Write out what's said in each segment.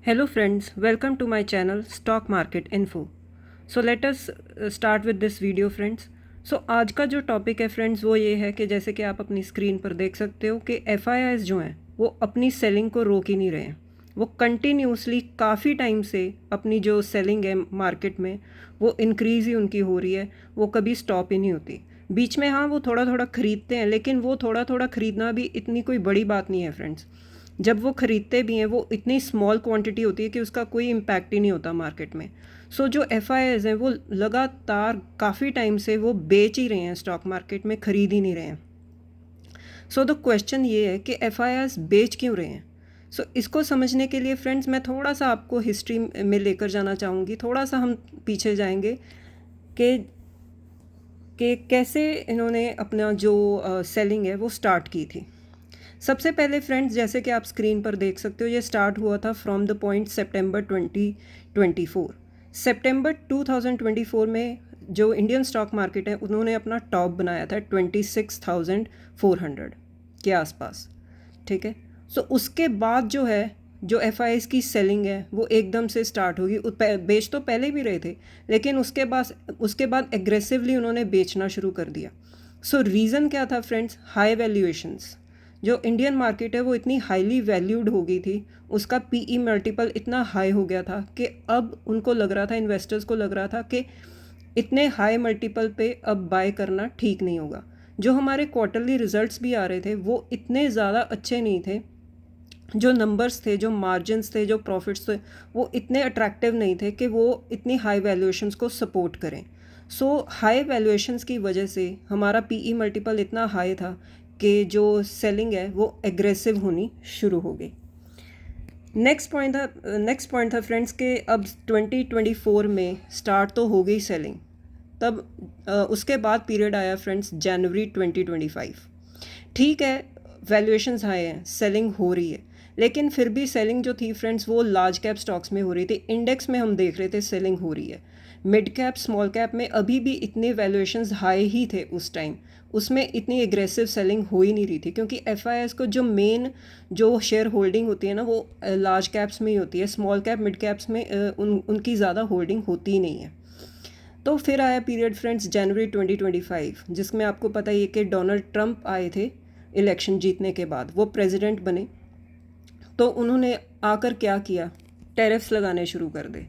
Hello friends, welcome to my channel Stock Market Info. So let us start with this video friends. So आज का जो topic है friends वो ये है कि जैसे कि आप अपनी स्क्रीन पर देख सकते हो कि FIIs जो हैं वो अपनी सेलिंग को रोक ही नहीं रहे हैं। वो कंटिन्यूसली काफ़ी टाइम से अपनी जो सेलिंग है मार्केट में वो इंक्रीज़ ही उनकी हो रही है, वो कभी स्टॉप ही नहीं होती। बीच में हाँ वो थोड़ा थोड़ा ख़रीदते हैं, लेकिन वो थोड़ा थोड़ा ख़रीदना भी इतनी कोई बड़ी बात नहीं है फ्रेंड्स। जब वो ख़रीदते भी हैं वो इतनी स्मॉल क्वांटिटी होती है कि उसका कोई इम्पैक्ट ही नहीं होता मार्केट में। सो जो FIIs हैं वो लगातार काफ़ी टाइम से वो बेच ही रहे हैं स्टॉक मार्केट में, ख़रीद ही नहीं रहे हैं। सो द क्वेश्चन ये है कि FIIs बेच क्यों रहे हैं। इसको समझने के लिए फ्रेंड्स मैं थोड़ा सा आपको हिस्ट्री में लेकर जाना चाहूँगी। थोड़ा सा हम पीछे जाएंगे कि कैसे इन्होंने अपना जो सेलिंग है वो स्टार्ट की थी। सबसे पहले फ्रेंड्स जैसे कि आप स्क्रीन पर देख सकते हो, ये स्टार्ट हुआ था फ्रॉम द पॉइंट सितंबर 2024। सितंबर 2024 में जो इंडियन स्टॉक मार्केट है उन्होंने अपना टॉप बनाया था 26,400 के आसपास। ठीक है, उसके बाद जो है जो FIIs की सेलिंग है वो एकदम से स्टार्ट होगी। बेच तो पहले भी रहे थे, लेकिन उसके बाद एग्रेसिवली उन्होंने बेचना शुरू कर दिया। रीज़न क्या था फ्रेंड्स? High valuations. जो इंडियन मार्केट है वो इतनी हाईली वैल्यूड हो गई थी, उसका PE मल्टीपल इतना हाई हो गया था कि अब उनको लग रहा था, इन्वेस्टर्स को लग रहा था कि इतने हाई मल्टीपल पे अब बाय करना ठीक नहीं होगा। जो हमारे क्वार्टरली रिजल्ट्स भी आ रहे थे वो इतने ज़्यादा अच्छे नहीं थे, जो नंबर्स थे, जो मार्जिन्स थे, जो प्रॉफिट्स थे वो इतने अट्रैक्टिव नहीं थे कि वो इतनी हाई वैल्यूएशंस को सपोर्ट करें। हाई वैल्यूएशंस की वजह से हमारा PE मल्टीपल इतना हाई था कि जो सेलिंग है वो एग्रेसिव होनी शुरू हो गई। नेक्स्ट पॉइंट था फ्रेंड्स कि अब 2024 में स्टार्ट तो हो गई सेलिंग, तब उसके बाद पीरियड आया फ्रेंड्स जनवरी 2025। ठीक है, वैल्यूएशंस हाई हैं, सेलिंग हो रही है, लेकिन फिर भी सेलिंग जो थी फ्रेंड्स वो लार्ज कैप स्टॉक्स में हो रही थी। इंडेक्स में हम देख रहे थे सेलिंग हो रही है। मिड कैप स्मॉल कैप में अभी भी इतने वैल्यूएशंस हाई ही थे उस टाइम, उसमें इतनी एग्रेसिव सेलिंग हो ही नहीं रही थी, क्योंकि FIIs को जो मेन जो शेयर होल्डिंग होती है ना वो लार्ज कैप्स में ही होती है। स्मॉल कैप मिड कैप्स में उनकी ज़्यादा होल्डिंग होती ही नहीं है। तो फिर आया पीरियड फ्रेंड्स जनवरी 2025, जिसमें आपको पता ही है कि डोनाल्ड ट्रंप आए थे इलेक्शन जीतने के बाद, वो प्रेसिडेंट बने। तो उन्होंने आकर क्या किया? टैरिफ्स लगाने शुरू कर दे।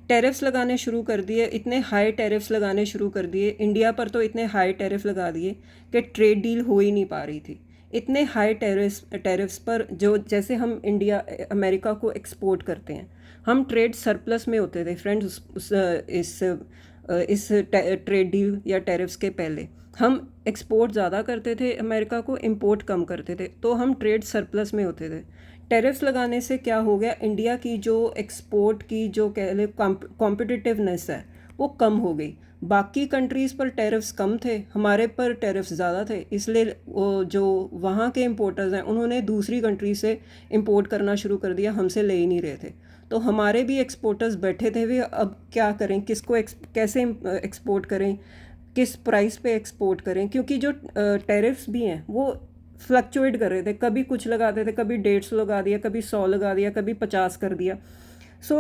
टैरिफ्स लगाने शुरू कर दिए, इतने हाई टैरिफ्स लगाने शुरू कर दिए इंडिया पर, तो इतने हाई टैरिफ लगा दिए कि ट्रेड डील हो ही नहीं पा रही थी। इतने हाई टैरिफ्स पर जो जैसे हम इंडिया अमेरिका को एक्सपोर्ट करते हैं, हम ट्रेड सरप्लस में होते थे फ्रेंड्स। इस ट्रेड डील या टैरिफ्स के पहले हम एक्सपोर्ट ज़्यादा करते थे अमेरिका को, इंपोर्ट कम करते थे, तो हम ट्रेड सरप्लस में होते थे। टैरिफ्स लगाने से क्या हो गया? इंडिया की जो एक्सपोर्ट की जो कह ले कॉम्पिटिटिवनेस है वो कम हो गई। बाकी कंट्रीज़ पर टैरिफ्स कम थे, हमारे पर टैरिफ्स ज़्यादा थे, इसलिए जो वहाँ के इंपोर्टर्स हैं उन्होंने दूसरी कंट्री से इंपोर्ट करना शुरू कर दिया, हमसे ले ही नहीं रहे थे। तो हमारे भी एक्सपोर्टर्स बैठे थे, वे अब क्या करें, किसको कैसे एक्सपोर्ट करें, किस प्राइस पे एक्सपोर्ट करें, क्योंकि जो टैरिफ्स भी हैं वो फ्लक्चुएट कर रहे थे। कभी कुछ लगाते थे, कभी 150 लगा दिया, कभी 100 लगा दिया, कभी 50 कर दिया।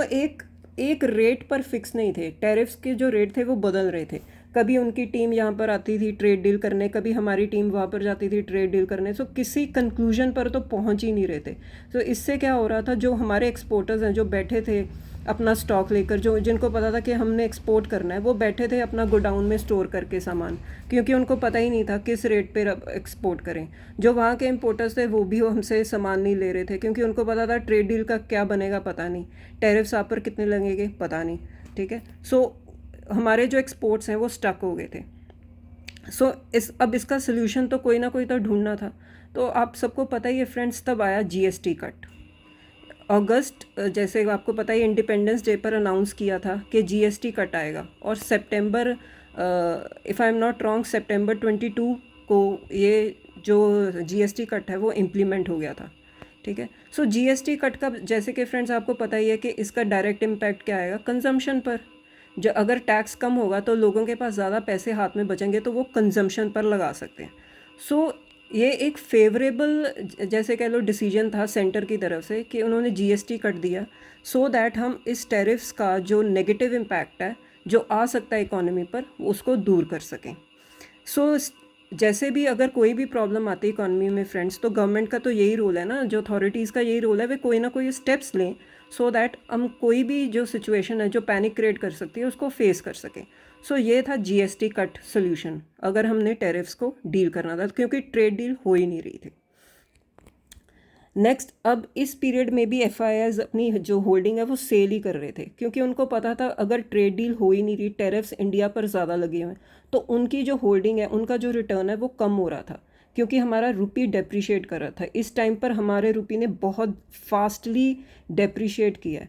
एक एक रेट पर फिक्स नहीं थे। टैरिफ्स के जो रेट थे वो बदल रहे थे। कभी उनकी टीम यहाँ पर आती थी ट्रेड डील करने, कभी हमारी टीम वहाँ पर जाती थी ट्रेड डील करने। किसी कंक्लूजन पर तो पहुँच ही नहीं रहे थे। इससे क्या हो रहा था, जो हमारे एक्सपोर्टर्स हैं जो बैठे थे अपना स्टॉक लेकर, जो जिनको पता था कि हमने एक्सपोर्ट करना है, वो बैठे थे अपना गोडाउन में स्टोर करके सामान, क्योंकि उनको पता ही नहीं था किस रेट पे एक्सपोर्ट करें। जो वहाँ के इंपोर्टर्स थे वो भी हमसे सामान नहीं ले रहे थे, क्योंकि उनको पता था ट्रेड डील का क्या बनेगा पता नहीं, टैरिफ्स आप पर कितने लगेंगे पता नहीं। ठीक है, हमारे जो एक्सपोर्ट्स हैं वो स्टक हो गए थे। अब इसका सोल्यूशन तो कोई ना कोई तो ढूंढना था। तो आप सबको पता ही है फ्रेंड्स, तब आया GST कट। अगस्त, जैसे आपको पता ही, इंडिपेंडेंस डे पर अनाउंस किया था कि GST कट आएगा, और सितंबर, if I am not wrong, सितंबर 22 को ये जो GST कट है वो इम्प्लीमेंट हो गया था। ठीक है, GST कट का जैसे कि फ्रेंड्स आपको पता ही है कि इसका डायरेक्ट इम्पैक्ट क्या आएगा? कंजम्पशन पर। जो अगर टैक्स कम होगा तो लोगों के पास ज़्यादा पैसे हाथ में बचेंगे, तो वो कंजम्पशन पर लगा सकते हैं। ये एक फेवरेबल जैसे कह लो डिसीजन था सेंटर की तरफ से कि उन्होंने जीएसटी कट दिया सो दैट हम इस टैरिफ्स का जो नेगेटिव इम्पैक्ट है जो आ सकता है इकोनॉमी पर उसको दूर कर सकें। सो जैसे भी अगर कोई भी प्रॉब्लम आती है इकॉनमी में फ्रेंड्स, तो गवर्नमेंट का तो यही रोल है ना, जो अथॉरिटीज़ का यही रोल है, वे कोई ना कोई स्टेप्स लें सो दैट हम कोई भी जो सिचुएशन है जो पैनिक क्रिएट कर सकती है उसको फेस कर सकें। सो ये था जीएसटी कट सोल्यूशन अगर हमने टैरिफ्स को डील करना था, क्योंकि ट्रेड डील हो ही नहीं रही थी। नेक्स्ट, अब इस पीरियड में भी एफआईआईज अपनी जो होल्डिंग है वो सेल ही कर रहे थे, क्योंकि उनको पता था अगर ट्रेड डील हो ही नहीं रही, टैरिफ्स इंडिया पर ज़्यादा लगे हुए हैं, तो उनकी जो होल्डिंग है, उनका जो रिटर्न है वो कम हो रहा था, क्योंकि हमारा रुपी डेप्रिशिएट कर रहा था। इस टाइम पर हमारे रुपी ने बहुत फास्टली डेप्रिशिएट किया है।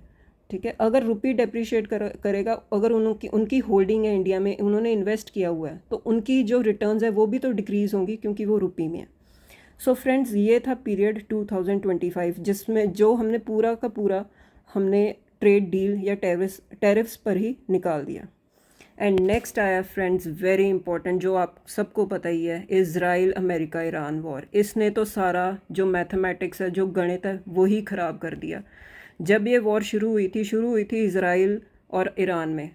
ठीक है, अगर रुपी डेप्रिशिएट करेगा, अगर उनकी उनकी होल्डिंग है इंडिया में, उन्होंने इन्वेस्ट किया हुआ है, तो उनकी जो रिटर्न्स है वो भी तो डिक्रीज़ होंगी, क्योंकि वो रुपी में है। सो फ्रेंड्स, ये था पीरियड 2025 जिसमें जो हमने पूरा का पूरा हमने ट्रेड डील या टैरिफ्स पर ही निकाल दिया। एंड नेक्स्ट आया फ्रेंड्स, वेरी इंपॉर्टेंट, जो आप सबको पता ही है, इज़राइल अमेरिका ईरान वॉर। इसने तो सारा जो मैथमेटिक्स है, जो गणित है, वही ख़राब कर दिया। जब ये वॉर शुरू हुई थी इज़राइल और ईरान में,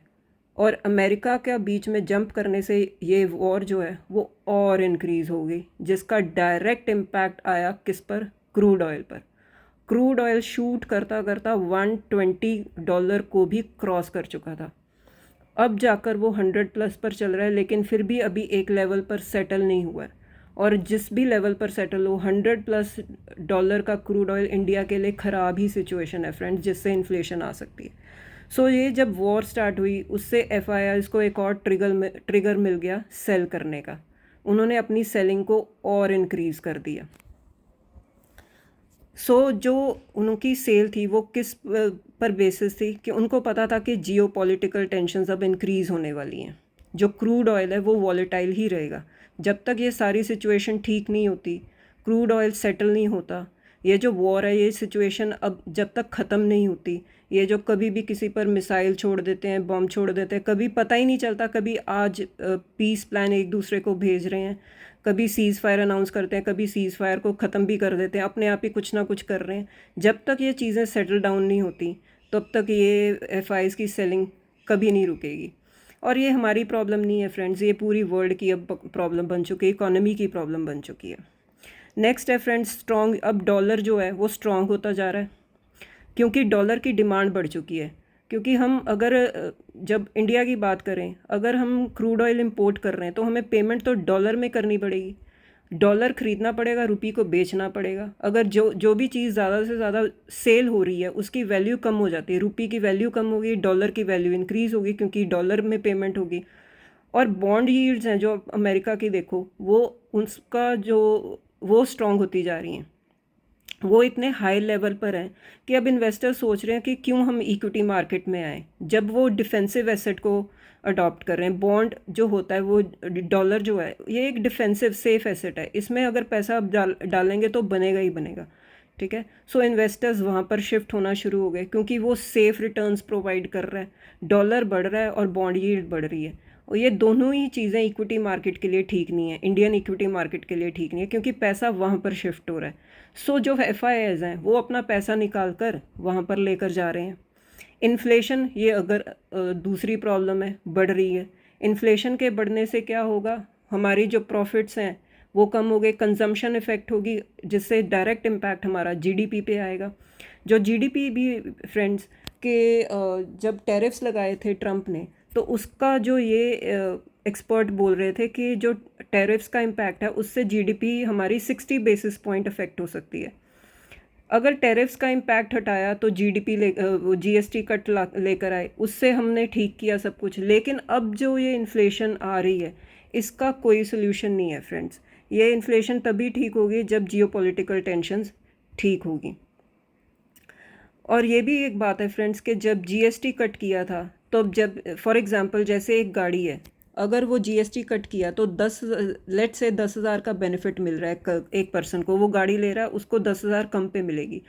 और अमेरिका के बीच में जंप करने से ये वॉर जो है वो और इनक्रीज़ हो गई, जिसका डायरेक्ट इम्पैक्ट आया किस पर? क्रूड ऑयल पर। क्रूड ऑयल शूट करता करता $120 को भी क्रॉस कर चुका था। अब जाकर वो 100 प्लस पर चल रहा है, लेकिन फिर भी अभी एक लेवल पर सेटल नहीं हुआ है। और जिस भी लेवल पर सेटल हो, $100+ का क्रूड ऑयल इंडिया के लिए ख़राब ही सिचुएशन है फ्रेंड्स, जिससे इन्फ्लेशन आ सकती है। सो ये जब वॉर स्टार्ट हुई, उससे एफआईआईज़ को एक और ट्रिगर मिल गया सेल करने का। उन्होंने अपनी सेलिंग को और इनक्रीज़ कर दिया। सो जो उनकी सेल थी वो किस पर बेसिस थी कि उनको पता था कि जियो पॉलिटिकल टेंशन्स अब इंक्रीज़ होने वाली हैं। जो क्रूड ऑयल है वो वॉलेटाइल ही रहेगा जब तक ये सारी सिचुएशन ठीक नहीं होती, क्रूड ऑयल सेटल नहीं होता। ये जो वॉर है, ये सिचुएशन अब जब तक ख़त्म नहीं होती, ये जो कभी भी किसी पर मिसाइल छोड़ देते हैं, बम छोड़ देते हैं, कभी पता ही नहीं चलता, कभी आज पीस प्लान एक दूसरे को भेज रहे हैं, कभी सीज़ फायर अनाउंस करते हैं, कभी सीज़ फायर को ख़त्म भी कर देते हैं, अपने आप ही कुछ ना कुछ कर रहे हैं। जब तक ये चीज़ें सेटल डाउन नहीं होती, तब तक ये एफआईज़ की सेलिंग कभी नहीं रुकेगी। और ये हमारी प्रॉब्लम नहीं है फ्रेंड्स, ये पूरी वर्ल्ड की अब प्रॉब्लम बन चुकी है, इकोनॉमी की प्रॉब्लम बन चुकी है। नेक्स्ट है फ्रेंड्स, स्ट्रॉन्ग, अब डॉलर जो है वो स्ट्रॉन्ग होता जा रहा है, क्योंकि डॉलर की डिमांड बढ़ चुकी है। क्योंकि हम अगर जब इंडिया की बात करें, अगर हम क्रूड ऑयल इंपोर्ट कर रहे हैं तो हमें पेमेंट तो डॉलर में करनी पड़ेगी, डॉलर ख़रीदना पड़ेगा, रुपये को बेचना पड़ेगा। अगर जो भी चीज़ ज़्यादा से ज़्यादा सेल हो रही है उसकी वैल्यू कम हो जाती है, रुपये की वैल्यू कम होगी, डॉलर की वैल्यू इंक्रीज़ होगी, क्योंकि डॉलर में पेमेंट होगी। और बॉन्ड यील्ड्स हैं जो अमेरिका की, देखो वो उसका जो वो स्ट्रॉन्ग होती जा रही हैं, वो इतने हाई लेवल पर हैं कि अब इन्वेस्टर सोच रहे हैं कि क्यों हम इक्विटी मार्केट में आए, जब वो डिफेंसिव एसेट को अडॉप्ट कर रहे हैं। बॉन्ड जो होता है, वो डॉलर जो है, ये एक डिफेंसिव सेफ एसेट है, इसमें अगर पैसा अब डालेंगे तो बनेगा ही बनेगा। ठीक है, सो इन्वेस्टर्स वहाँ पर शिफ्ट होना शुरू हो गए, क्योंकि वो सेफ रिटर्न्स प्रोवाइड कर रहा है, डॉलर बढ़ रहा है और बॉन्ड यील्ड बढ़ रही है। और ये दोनों ही चीज़ें इक्विटी मार्केट के लिए ठीक नहीं है, इंडियन इक्विटी मार्केट के लिए ठीक नहीं है, क्योंकि पैसा वहाँ पर शिफ्ट हो रहा है। सो जो एफआईआईज़ हैं वो अपना पैसा निकाल कर वहाँ पर लेकर जा रहे हैं। इन्फ्लेशन, ये अगर दूसरी प्रॉब्लम है, बढ़ रही है। इन्फ्लेशन के बढ़ने से क्या होगा, हमारी जो प्रॉफिट्स हैं वो कम हो गए, कंजम्पशन इफ़ेक्ट होगी, जिससे डायरेक्ट इम्पैक्ट हमारा जीडीपी पे आएगा। जो जीडीपी भी फ्रेंड्स के जब टैरिफ्स लगाए थे ट्रंप ने, तो उसका जो ये एक्सपर्ट बोल रहे थे कि जो टैरिफ्स का इम्पैक्ट है उससे जीडीपी हमारी 60 बेसिस पॉइंट अफेक्ट हो सकती है। अगर टैरिफ्स का इम्पैक्ट हटाया तो जीडीपी वो जीएसटी कट लेकर आए, उससे हमने ठीक किया सब कुछ। लेकिन अब जो ये इन्फ्लेशन आ रही है, इसका कोई सोल्यूशन नहीं है फ्रेंड्स। ये इन्फ्लेशन तभी ठीक होगी जब जियोपॉलिटिकल टेंशन्स ठीक होगी। और ये भी एक बात है फ्रेंड्स कि जब जीएसटी कट किया था, तो जब फॉर एग्ज़ाम्पल जैसे एक गाड़ी है, अगर वो जीएसटी कट किया तो 10,000 का बेनिफिट मिल रहा है एक पर्सन को, वो गाड़ी ले रहा है उसको 10,000 कम पे मिलेगी।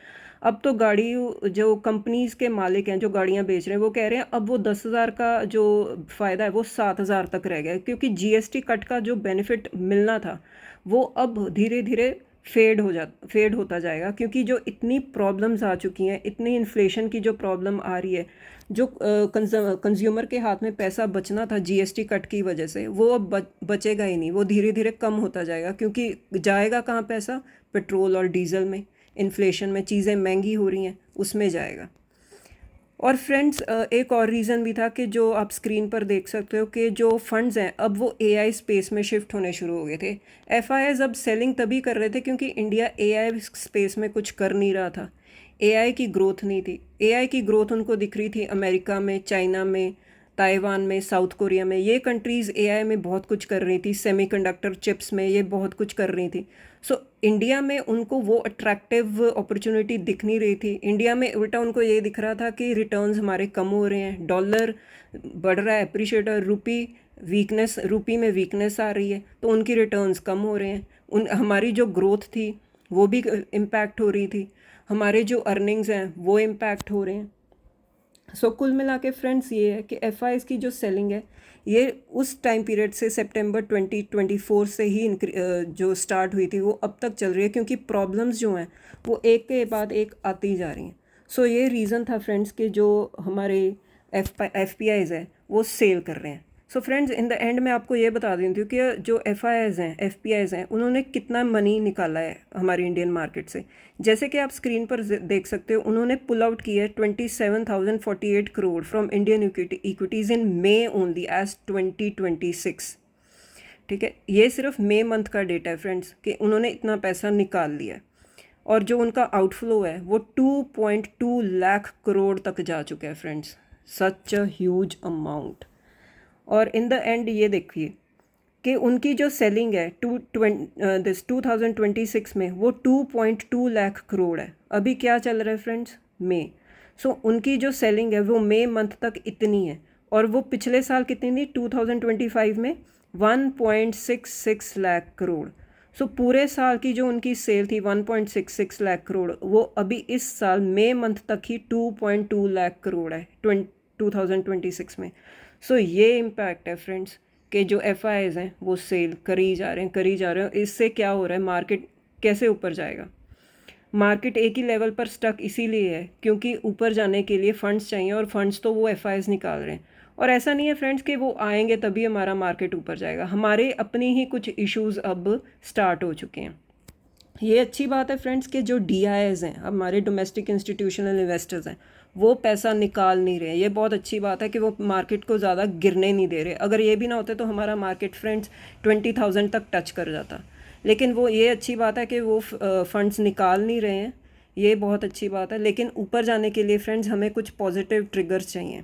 अब तो गाड़ी जो कंपनीज के मालिक हैं जो गाड़ियां बेच रहे हैं वो कह रहे हैं अब वो 10,000 का जो फ़ायदा है वो 7,000 तक रह गया, क्योंकि जीएसटी कट का जो बेनिफिट मिलना था वो अब धीरे धीरे फेड होता जाएगा, क्योंकि जो इतनी प्रॉब्लम्स आ चुकी हैं, इतनी इन्फ्लेशन की जो प्रॉब्लम आ रही है, जो कंज्यूमर के हाथ में पैसा बचना था जीएसटी कट की वजह से वो अब बचेगा ही नहीं, वो धीरे धीरे कम होता जाएगा। क्योंकि जाएगा कहाँ पैसा? पेट्रोल और डीजल में, इन्फ्लेशन में, चीज़ें महंगी हो रही हैं उसमें जाएगा। और फ्रेंड्स एक और रीज़न भी था कि जो आप स्क्रीन पर देख सकते हो कि जो फंड्स हैं अब वो एआई स्पेस में शिफ्ट होने शुरू हो गए थे। एफआईआईज अब सेलिंग तभी कर रहे थे क्योंकि इंडिया एआई स्पेस में कुछ कर नहीं रहा था, एआई की ग्रोथ नहीं थी। एआई की ग्रोथ उनको दिख रही थी अमेरिका में, चाइना में, ताइवान में, साउथ कोरिया में, ये कंट्रीज़ एआई में बहुत कुछ कर रही थी, सेमीकंडक्टर चिप्स में ये बहुत कुछ कर रही थी। सो इंडिया में उनको वो अट्रैक्टिव अपॉर्चुनिटी दिख नहीं रही थी। इंडिया में उल्टा उनको ये दिख रहा था कि रिटर्न्स हमारे कम हो रहे हैं, डॉलर बढ़ रहा है, अप्रिशिएट, और रूपी में वीकनेस आ रही है तो उनकी रिटर्न्स कम हो रहे हैं। हमारी जो ग्रोथ थी वो भी इम्पैक्ट हो रही थी, हमारे जो अर्निंग्स हैं वो इम्पैक्ट हो रहे हैं। सो कुल मिला के फ्रेंड्स ये है कि एफआईआईज की जो सेलिंग है ये उस टाइम पीरियड से सितंबर 2024 से ही जो स्टार्ट हुई थी वो अब तक चल रही है, क्योंकि प्रॉब्लम्स जो हैं वो एक के बाद एक आती जा रही हैं। सो ये रीज़न था फ्रेंड्स कि जो हमारे एफपीआईज है वो सेल कर रहे हैं। So friends in the end मैं आपको ये बता देती हूँ कि जो एफपीआईज हैं उन्होंने कितना मनी निकाला है हमारी इंडियन मार्केट से। जैसे कि आप स्क्रीन पर देख सकते हो, उन्होंने पुल आउट किया है 27,048 crore from Indian equities in May only as 2026। ठीक है, ये सिर्फ मई मंथ का डेटा है फ्रेंड्स कि उन्होंने इतना पैसा निकाल लिया है। और जो उनका आउटफ्लो है वो 2.2 लाख करोड़ तक जा चुका है friends, such a huge amount. और इन द एंड ये देखिए कि उनकी जो सेलिंग है 2026 में वो 2.2 लाख करोड़ है। अभी क्या चल रहा है फ्रेंड्स? मई। सो उनकी जो सेलिंग है वो मई मंथ तक इतनी है, और वो पिछले साल कितनी थी 2025 में? 1.66 लाख करोड़। सो पूरे साल की जो उनकी सेल थी 1.66 लाख करोड़, वो अभी इस साल मई मंथ तक ही 2.2 लाख करोड़ है 2026 में। सो ये इम्पैक्ट है फ्रेंड्स कि जो एफआईआईज हैं वो सेल करी जा रहे हैं। इससे क्या हो रहा है? मार्केट कैसे ऊपर जाएगा? मार्केट एक ही लेवल पर स्टक इसीलिए है क्योंकि ऊपर जाने के लिए फंड्स चाहिए, और फंड्स तो वो एफआईआईज निकाल रहे हैं। और ऐसा नहीं है फ्रेंड्स कि वो आएंगे तभी हमारा मार्केट ऊपर जाएगा, हमारे अपनी ही कुछ इश्यूज़ अब स्टार्ट हो चुके हैं। ये अच्छी बात है फ्रेंड्स कि जो डीआईएस हैं, हमारे डोमेस्टिक इंस्टीट्यूशनल इन्वेस्टर्स हैं, वो पैसा निकाल नहीं रहे हैं। ये बहुत अच्छी बात है कि वो मार्केट को ज़्यादा गिरने नहीं दे रहे। अगर ये भी ना होते तो हमारा मार्केट फ्रेंड्स 20,000 तक टच कर जाता। लेकिन वो ये अच्छी बात है कि वो फंड्स निकाल नहीं रहे हैं, ये बहुत अच्छी बात है। लेकिन ऊपर जाने के लिए फ्रेंड्स हमें कुछ पॉजिटिव ट्रिगर्स चाहिए।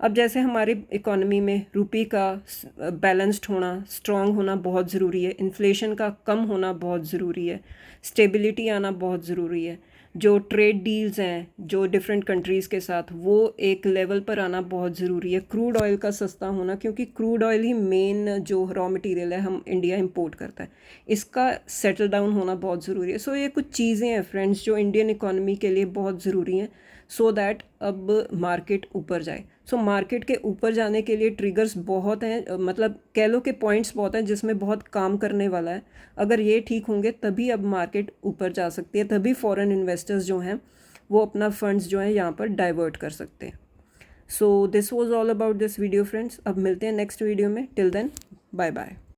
अब जैसे हमारी इकोनॉमी में रुपये का बैलेंस्ड होना, स्ट्रॉन्ग होना बहुत ज़रूरी है, इन्फ्लेशन का कम होना बहुत ज़रूरी है, स्टेबिलिटी आना बहुत ज़रूरी है, जो ट्रेड डील्स हैं जो डिफरेंट कंट्रीज़ के साथ वो एक लेवल पर आना बहुत ज़रूरी है, क्रूड ऑयल का सस्ता होना, क्योंकि क्रूड ऑयल ही मेन जो रॉ मटेरियल है हम इंडिया इंपोर्ट करता है, इसका सेटल डाउन होना बहुत ज़रूरी है। सो ये कुछ चीज़ें हैं फ्रेंड्स जो इंडियन इकोनॉमी के लिए बहुत ज़रूरी हैं सो दैट अब मार्केट ऊपर जाए। सो मार्केट के ऊपर जाने के लिए ट्रिगर्स बहुत हैं, मतलब कह लो कि पॉइंट्स बहुत हैं जिसमें बहुत काम करने वाला है। अगर ये ठीक होंगे तभी अब मार्केट ऊपर जा सकती है, तभी फॉरेन इन्वेस्टर्स जो हैं वो अपना फंड्स जो हैं यहाँ पर डाइवर्ट कर सकते हैं। So this was all about this video friends. अब मिलते हैं नेक्स्ट वीडियो में। Till then bye bye.